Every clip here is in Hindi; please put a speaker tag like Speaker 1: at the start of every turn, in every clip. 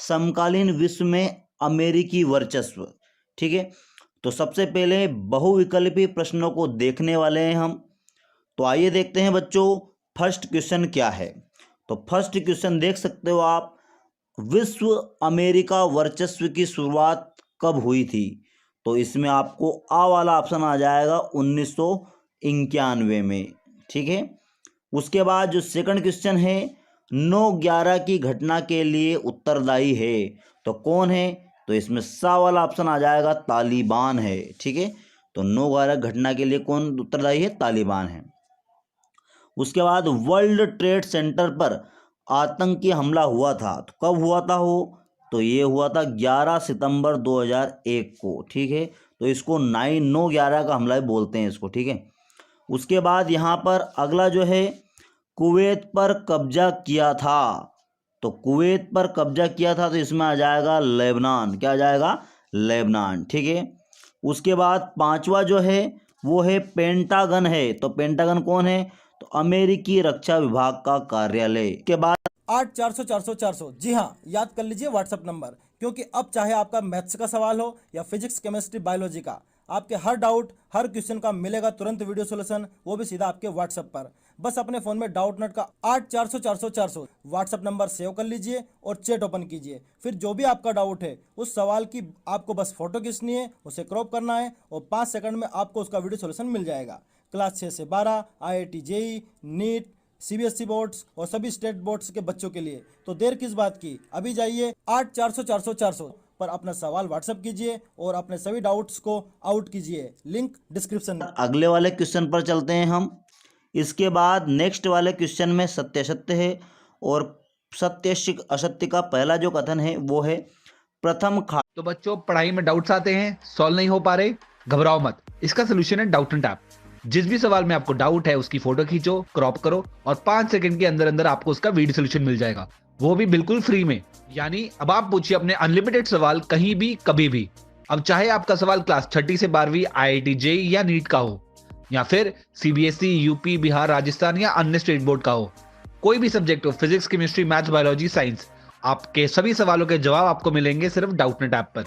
Speaker 1: समकालीन विश्व में अमेरिकी वर्चस्व। ठीक है, तो सबसे पहले बहुविकल्पी प्रश्नों को देखने वाले हैं हम। तो आइए देखते हैं बच्चों, फर्स्ट क्वेश्चन क्या है। तो फर्स्ट क्वेश्चन देख सकते हो आप, विश्व अमेरिका वर्चस्व की शुरुआत कब हुई थी। तो इसमें आपको आ वाला ऑप्शन आ जाएगा 1991 में। ठीक है, उसके बाद जो सेकंड क्वेश्चन है, 9/11 की घटना के लिए उत्तरदायी है, तो कौन है। तो इसमें सा वाला ऑप्शन आ जाएगा, तालिबान है। ठीक है, तो 9/11 घटना के लिए कौन उत्तरदायी है, तालिबान है। उसके बाद वर्ल्ड ट्रेड सेंटर पर आतंकी हमला हुआ था, तो कब हुआ था हो। तो ये हुआ था 11 सितंबर 2001 को। ठीक है, तो इसको 9/11 का हमला बोलते हैं इसको। ठीक है, उसके बाद यहाँ पर अगला जो है, कुवैत पर कब्जा किया था। तो कुवैत पर कब्जा किया था, तो इसमें आ जाएगा लेबनान। क्या आ जाएगा, लेबनान। ठीक है, उसके बाद पांचवा जो है वो है पेंटागन है। तो पेंटागन कौन है, तो अमेरिकी रक्षा विभाग का कार्यालय। के बाद
Speaker 2: 8 400 400 400, जी हाँ, याद कर लीजिए व्हाट्सएप नंबर, क्योंकि अब चाहे आपका मैथ्स का सवाल हो या फिजिक्स केमिस्ट्री बायोलॉजी का, आपके हर डाउट हर क्वेश्चन का मिलेगा तुरंत वीडियो सोल्यूशन, वो भी सीधा आपके व्हाट्सएप पर। बस अपने फोन में डाउट नट का 8 400 400 400 व्हाट्सएप नंबर सेव कर लीजिए और चैट ओपन कीजिए। फिर जो भी आपका डाउट है उस सवाल की आपको बस फोटो खींचनी है, उसे क्रॉप करना है और 5 सेकंड में आपको उसका वीडियो सोल्यूशन मिल जाएगा। क्लास 6 से 12, IIT JEE, NEET, CBSE boards और सभी स्टेट बोर्ड्स के बच्चों के लिए। तो देर किस बात की, अभी जाइए 8 400 400 400 पर अपना सवाल व्हाट्सएप कीजिए और अपने सभी डाउट्स को आउट कीजिए। लिंक डिस्क्रिप्शन में।
Speaker 1: अगले वाले क्वेश्चन पर चलते हैं हम। इसके बाद नेक्स्ट वाले क्वेश्चन में सत्य असत्य है, और सत्य असत्य का पहला जो कथन है वो है, प्रथम
Speaker 3: तो बच्चों, पढ़ाई में डाउट्स आते हैं, सॉल्व नहीं हो पा रहे, घबराओ मत, इसका सोल्यूशन है डाउटंट ऐप। जिस भी सवाल में आपको डाउट है उसकी फोटो खींचो, क्रॉप करो और 5 सेकंड के अंदर अंदर आपको उसका वीडियो सोल्यूशन मिल जाएगा, वो भी बिल्कुल फ्री में। यानी अब आप पूछिए अपने अनलिमिटेड सवाल कहीं भी कभी भी। अब चाहे आपका सवाल क्लास 6 से 12वीं IIT JEE या नीट का हो, या फिर CBSE, UP, बिहार, राजस्थान या अन्य स्टेट बोर्ड का हो, कोई भी सब्जेक्ट हो, physics, chemistry, maths, biology, science, आपके सभी सवालों के जवाब आपको मिलेंगे सिर्फ डाउटनेट ऐप पर।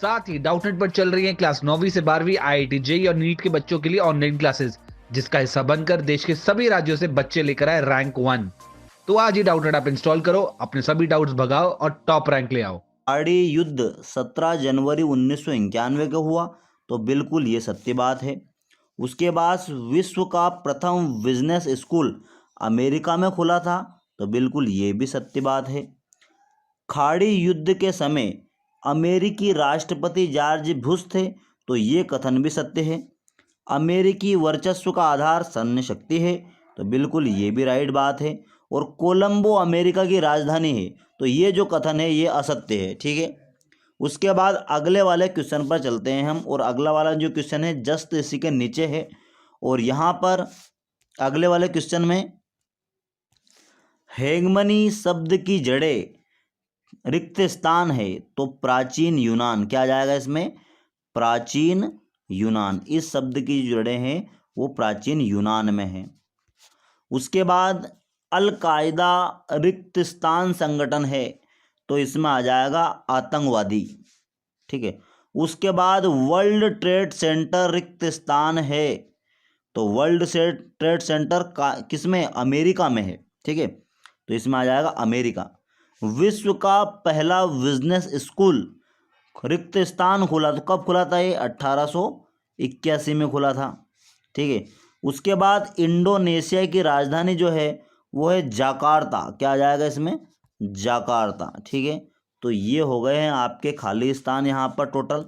Speaker 3: साथ ही डाउटनेट पर चल रही है क्लास 9वीं से 12वीं IIT JEE और नीट के बच्चों के लिए ऑनलाइन क्लासेस, जिसका हिस्सा बनकर देश के सभी राज्यों से बच्चे लेकर आए रैंक 1। तो आज ही डाउटनेट ऐप इंस्टॉल करो, अपने सभी डाउट्स भगाओ और टॉप रैंक ले आओ।
Speaker 1: पहाड़ी युद्ध 17 जनवरी 1991 का हुआ, तो बिल्कुल ये सत्य बात है। उसके बाद विश्व का प्रथम बिजनेस स्कूल अमेरिका में खुला था, तो बिल्कुल ये भी सत्य बात है। खाड़ी युद्ध के समय अमेरिकी राष्ट्रपति जॉर्ज बुश थे, तो ये कथन भी सत्य है। अमेरिकी वर्चस्व का आधार सैन्य शक्ति है, तो बिल्कुल ये भी राइट बात है। और कोलंबो अमेरिका की राजधानी है, तो ये जो कथन है ये असत्य है। ठीक है, उसके बाद अगले वाले क्वेश्चन पर चलते हैं हम, और अगला वाला जो क्वेश्चन है जस्ट इसी के नीचे है। और यहाँ पर अगले वाले क्वेश्चन में, हेगमनी शब्द की जड़ें रिक्त स्थान है, तो प्राचीन यूनान। क्या आ जाएगा इसमें, प्राचीन यूनान। इस शब्द की जो जड़ें हैं वो प्राचीन यूनान में हैं। उसके बाद अल कायदा रिक्त स्थान संगठन है, तो इसमें आ जाएगा आतंकवादी। ठीक है, उसके बाद वर्ल्ड ट्रेड सेंटर रिक्त स्थान है, तो वर्ल्ड ट्रेड सेंटर का किसमें, अमेरिका में है। ठीक है, तो इसमें आ जाएगा अमेरिका। विश्व का पहला बिजनेस स्कूल रिक्त स्थान खुला, तो कब खुला था ये, 1881 में खुला था। ठीक है, उसके बाद इंडोनेशिया की राजधानी जो है वो है जाकार्ता। क्या आ जाएगा इसमें, जाकार्ता। ठीक है, तो ये हो गए हैं आपके खाली स्थान यहाँ पर टोटल।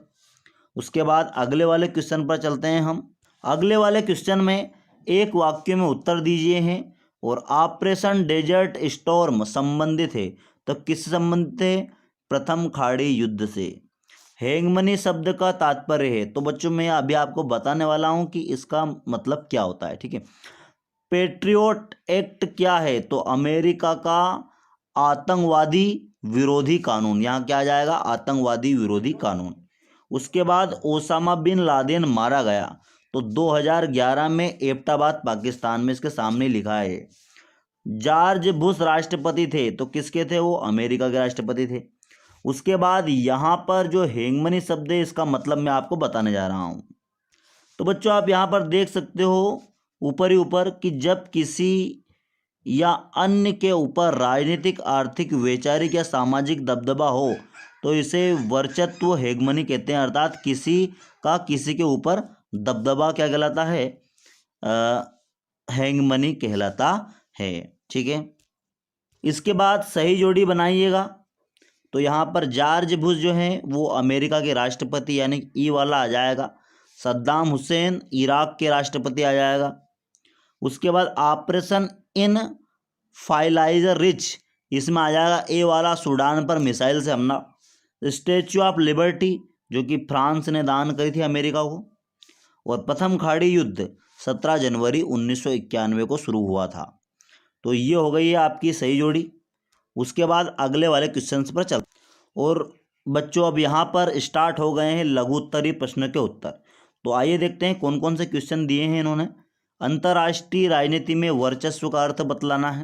Speaker 1: उसके बाद अगले वाले क्वेश्चन पर चलते हैं हम। अगले वाले क्वेश्चन में एक वाक्य में उत्तर दीजिए हैं, और ऑपरेशन डेजर्ट स्टॉर्म संबंधित है, तो किससे संबंधित है, प्रथम खाड़ी युद्ध से। हेगमनी शब्द का तात्पर्य है, तो बच्चों मैं अभी आपको बताने वाला हूं कि इसका मतलब क्या होता है। ठीक है, पेट्रियोट एक्ट क्या है, तो अमेरिका का आतंकवादी विरोधी कानून। यहाँ क्या आ जाएगा, आतंकवादी विरोधी कानून। उसके बाद ओसामा बिन लादेन मारा गया, तो 2011 में एबटाबाद पाकिस्तान में, इसके सामने लिखा है। जॉर्ज बुश राष्ट्रपति थे, तो किसके थे वो, अमेरिका के राष्ट्रपति थे। उसके बाद यहाँ पर जो हेगमनी शब्द है इसका मतलब मैं आपको बताने जा रहा हूँ। तो बच्चों आप यहाँ पर देख सकते हो ऊपर ही ऊपर कि जब किसी या अन्य के ऊपर राजनीतिक, आर्थिक, वैचारिक या सामाजिक दबदबा हो तो इसे वर्चस्व हेगमनी कहते हैं। अर्थात किसी का किसी के ऊपर दबदबा क्या कहलाता है, हेगमनी कहलाता है। ठीक है, इसके बाद सही जोड़ी बनाइएगा। तो यहाँ पर जॉर्ज बुश जो हैं वो अमेरिका के राष्ट्रपति यानी ई वाला आ जाएगा। सद्दाम हुसैन इराक के राष्ट्रपति आ जाएगा। उसके बाद ऑपरेशन इन फाइलाइजर रिच, इसमें आ जाएगा ए वाला, सूडान पर मिसाइल से हमला। स्टैच्यू ऑफ लिबर्टी जो कि फ्रांस ने दान करी थी अमेरिका को। और प्रथम खाड़ी युद्ध 17 जनवरी 1991 को शुरू हुआ था। तो ये हो गई है आपकी सही जोड़ी। उसके बाद अगले वाले क्वेश्चंस पर चल। और बच्चों अब यहाँ पर स्टार्ट हो गए हैं लघु उत्तरीय प्रश्न के उत्तर। तो आइए देखते हैं कौन कौन से क्वेश्चन दिए हैं इन्होंने। अंतर्राष्ट्रीय राजनीति में वर्चस्व का अर्थ बतलाना है।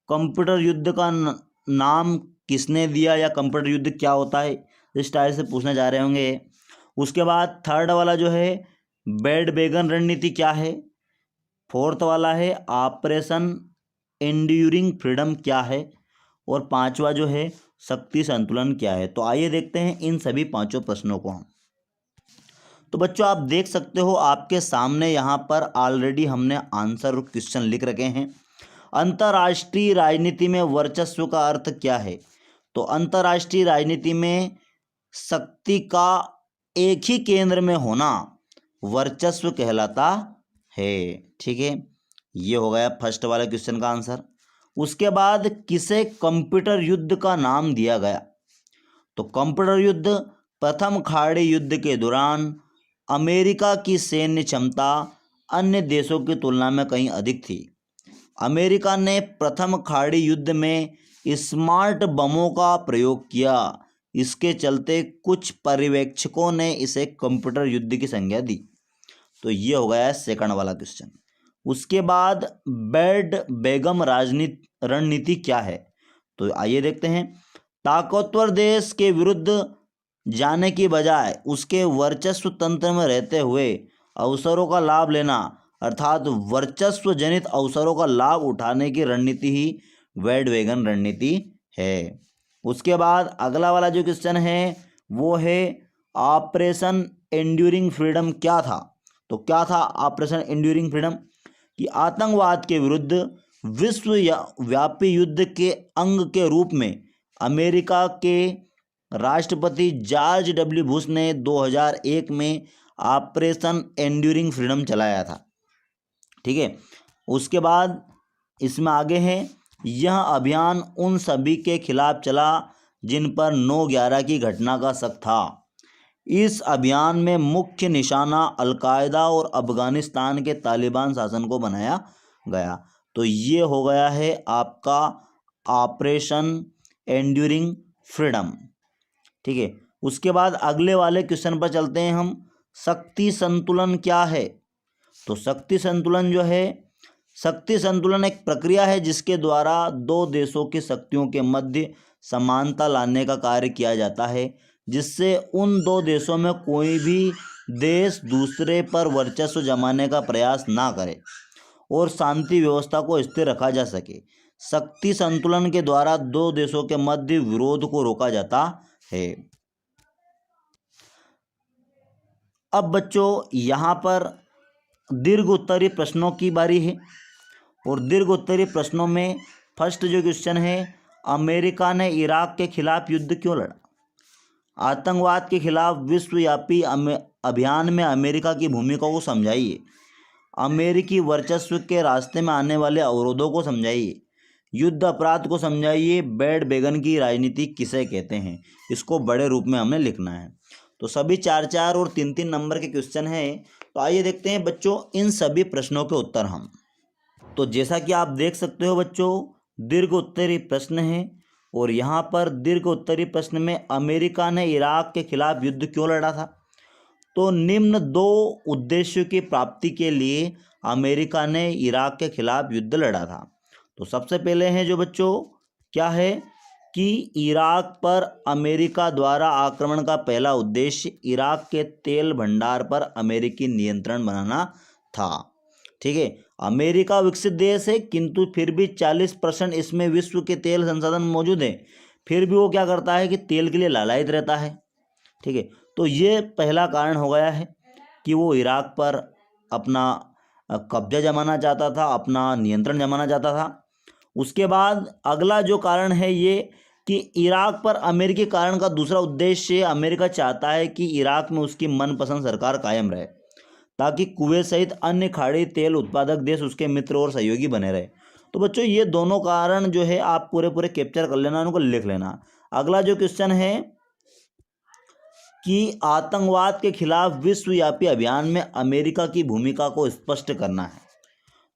Speaker 1: कंप्यूटर युद्ध का नाम किसने दिया या कंप्यूटर युद्ध क्या होता है, इस टाइप से पूछने जा रहे होंगे। उसके बाद थर्ड वाला जो है बैडबेगन रणनीति क्या है। फोर्थ वाला है ऑपरेशन एंड्यूरिंग फ्रीडम क्या है। और पांचवा जो है शक्ति संतुलन क्या है। तो आइए देखते हैं इन सभी पांचों प्रश्नों को हम। तो बच्चों आप देख सकते हो आपके सामने यहाँ पर ऑलरेडी हमने आंसर और क्वेश्चन लिख रखे हैं। अंतर्राष्ट्रीय राजनीति में वर्चस्व का अर्थ क्या है। तो अंतर्राष्ट्रीय राजनीति में शक्ति का एक ही केंद्र में होना वर्चस्व कहलाता है। ठीक है, ये हो गया फर्स्ट वाले क्वेश्चन का आंसर। उसके बाद किसे कंप्यूटर युद्ध का नाम दिया गया। तो कंप्यूटर युद्ध प्रथम खाड़ी युद्ध के दौरान अमेरिका की सैन्य क्षमता अन्य देशों की तुलना में कहीं अधिक थी। अमेरिका ने प्रथम खाड़ी युद्ध में स्मार्ट बमों का प्रयोग किया। इसके चलते कुछ पर्यवेक्षकों ने इसे कंप्यूटर युद्ध की संज्ञा दी। तो ये हो गया सेकंड वाला क्वेश्चन। उसके बाद बैडबेगन रणनीति क्या है। तो आइए देखते हैं। ताकतवर देश के विरुद्ध जाने की बजाय उसके वर्चस्व तंत्र में रहते हुए अवसरों का लाभ लेना, अर्थात वर्चस्व जनित अवसरों का लाभ उठाने की रणनीति ही बैडबेगन रणनीति है। उसके बाद अगला वाला जो क्वेश्चन है वो है ऑपरेशन एंड्यूरिंग फ्रीडम क्या था। तो क्या था ऑपरेशन एंड्यूरिंग फ्रीडम, कि आतंकवाद के विरुद्ध विश्वव्यापी युद्ध के अंग के रूप में अमेरिका के राष्ट्रपति जॉर्ज डब्ल्यू बुश ने 2001 में ऑपरेशन एंड्यूरिंग फ्रीडम चलाया था। ठीक है, उसके बाद इसमें आगे है, यह अभियान उन सभी के खिलाफ चला जिन पर 9/11 की घटना का शक था। इस अभियान में मुख्य निशाना अलकायदा और अफगानिस्तान के तालिबान शासन को बनाया गया। तो ये हो गया है आपका ऑपरेशन एंड्यूरिंग फ्रीडम। ठीक है, उसके बाद अगले वाले क्वेश्चन पर चलते हैं हम। शक्ति संतुलन क्या है। तो शक्ति संतुलन जो है, शक्ति संतुलन एक प्रक्रिया है जिसके द्वारा दो देशों की शक्तियों के मध्य समानता लाने का कार्य किया जाता है, जिससे उन दो देशों में कोई भी देश दूसरे पर वर्चस्व जमाने का प्रयास ना करे और शांति व्यवस्था को स्थिर रखा जा सके। शक्ति संतुलन के द्वारा दो देशों के मध्य विरोध को रोका जाता है। अब बच्चों यहाँ पर दीर्घ उत्तरीय प्रश्नों की बारी है। और दीर्घ उत्तरीय प्रश्नों में फर्स्ट जो क्वेश्चन है, अमेरिका ने इराक के खिलाफ युद्ध क्यों लड़ा। आतंकवाद के खिलाफ विश्वव्यापी अभियान में अमेरिका की भूमिका को समझाइए। अमेरिकी वर्चस्व के रास्ते में आने वाले अवरोधों को समझाइए। युद्ध अपराध को समझाइए। बैडबेगन की राजनीति किसे कहते हैं, इसको बड़े रूप में हमें लिखना है। तो सभी 4-4 और 3-3 नंबर के क्वेश्चन हैं। तो आइए देखते हैं बच्चों इन सभी प्रश्नों के उत्तर हम। तो जैसा कि आप देख सकते हो बच्चों, दीर्घ उत्तरीय प्रश्न है। और यहाँ पर दीर्घ उत्तरीय प्रश्न में अमेरिका ने इराक के खिलाफ युद्ध क्यों लड़ा था। तो निम्न दो उद्देश्यों की प्राप्ति के लिए अमेरिका ने इराक के खिलाफ युद्ध लड़ा था। तो सबसे पहले है जो बच्चों क्या है, कि इराक पर अमेरिका द्वारा आक्रमण का पहला उद्देश्य इराक के तेल भंडार पर अमेरिकी नियंत्रण बनाना था। ठीक है, अमेरिका विकसित देश है किंतु फिर भी 40% इसमें विश्व के तेल संसाधन मौजूद हैं, फिर भी वो क्या करता है कि तेल के लिए लालायित रहता है। ठीक है, तो ये पहला कारण हो गया है कि वो इराक पर अपना कब्जा जमाना चाहता था, अपना नियंत्रण जमाना चाहता था। उसके बाद अगला जो कारण है ये कि इराक पर अमेरिकी कारण का दूसरा उद्देश्य, अमेरिका चाहता है कि इराक में उसकी मनपसंद सरकार कायम रहे ताकि कुवैत सहित अन्य खाड़ी तेल उत्पादक देश उसके मित्र और सहयोगी बने रहे। तो बच्चों ये दोनों कारण जो है आप पूरे कैप्चर कर लेना, उनको लिख लेना। अगला जो क्वेश्चन है कि आतंकवाद के खिलाफ विश्वव्यापी अभियान में अमेरिका की भूमिका को स्पष्ट करना है।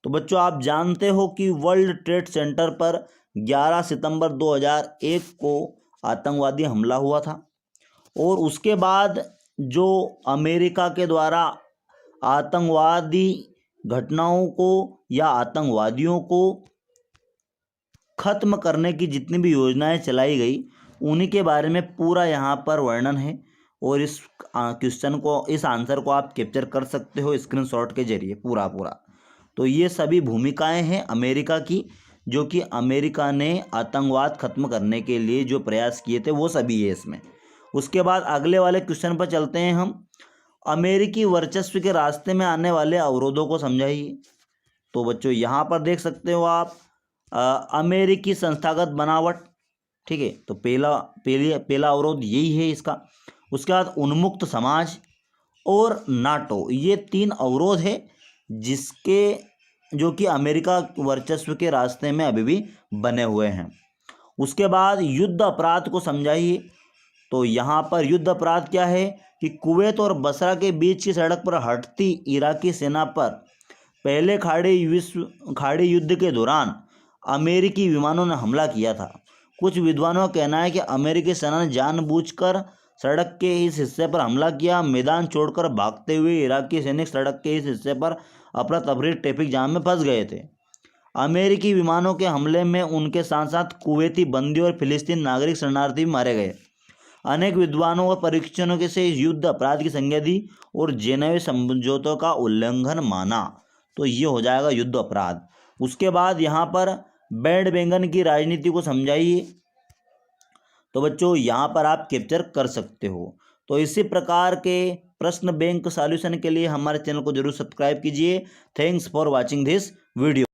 Speaker 1: तो बच्चों आप जानते हो कि वर्ल्ड ट्रेड सेंटर पर 11 सितंबर 2001 को आतंकवादी हमला हुआ था और उसके बाद जो अमेरिका के द्वारा आतंकवादी घटनाओं को या आतंकवादियों को खत्म करने की जितनी भी योजनाएं चलाई गई उन्हीं के बारे में पूरा यहाँ पर वर्णन है और इस क्वेश्चन को, इस आंसर को आप कैप्चर कर सकते हो स्क्रीनशॉट के जरिए पूरा। तो ये सभी भूमिकाएं हैं अमेरिका की, जो कि अमेरिका ने आतंकवाद खत्म करने के लिए जो प्रयास किए थे वो सभी है इसमें। उसके बाद अगले वाले क्वेश्चन पर चलते हैं हम। अमेरिकी वर्चस्व के रास्ते में आने वाले अवरोधों को समझाइए। तो बच्चों यहाँ पर देख सकते हो आप अमेरिकी संस्थागत बनावट। ठीक है, तो पहला अवरोध यही है इसका। उसके बाद उन्मुक्त समाज और नाटो, ये 3 अवरोध है जो कि अमेरिका वर्चस्व के रास्ते में अभी भी बने हुए हैं। उसके बाद युद्ध अपराध को समझाइए। तो यहाँ पर युद्ध अपराध क्या है कि कुवैत और बसरा के बीच की सड़क पर हटती इराकी सेना पर पहले खाड़ी युद्ध के दौरान अमेरिकी विमानों ने हमला किया था। कुछ विद्वानों का कहना है कि अमेरिकी सेना ने जानबूझकर सड़क के इस हिस्से पर हमला किया। मैदान छोड़कर भागते हुए इराकी सैनिक सड़क के इस हिस्से पर अफरा तफरी ट्रैफिक जाम में फंस गए थे। अमेरिकी विमानों के हमले में उनके साथ साथ कुवैती बंदी और फिलिस्तीन नागरिक शरणार्थी भी मारे गए। अनेक विद्वानों और परीक्षणों के से युद्ध अपराध की संज्ञा दी और जेनेवी समझौतों का उल्लंघन माना। तो ये हो जाएगा युद्ध अपराध। उसके बाद यहाँ पर बैंड बैंगन की राजनीति को समझाइए। तो बच्चों यहाँ पर आप कैप्चर कर सकते हो। तो इसी प्रकार के प्रश्न बैंक सॉल्यूशन के लिए हमारे चैनल को जरूर सब्सक्राइब कीजिए। Thanks for watching this video.